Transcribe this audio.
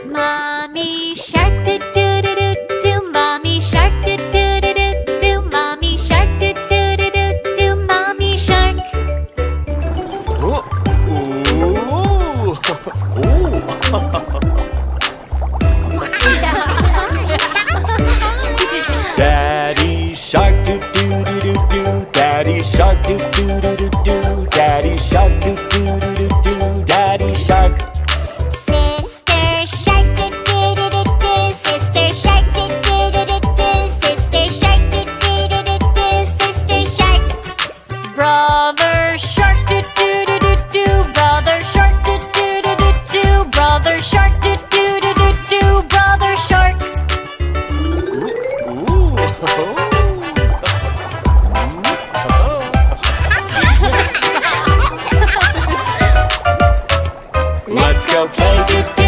Mommy shark do do do do do. Mommy shark do do do do do. Mommy shark do do do do do. Mommy shark. Daddy shark do do do do do. Daddy shark do do do do do. Daddy shark do do do do do. Daddy shark. Sister shark do do do do do. Sister shark do do do do do. Sister shark do do do do do. Sister shark. Brother shark do do do do do. Brother shark do do do do do. Brother shark do do do do do. Brother shark. Let's go play.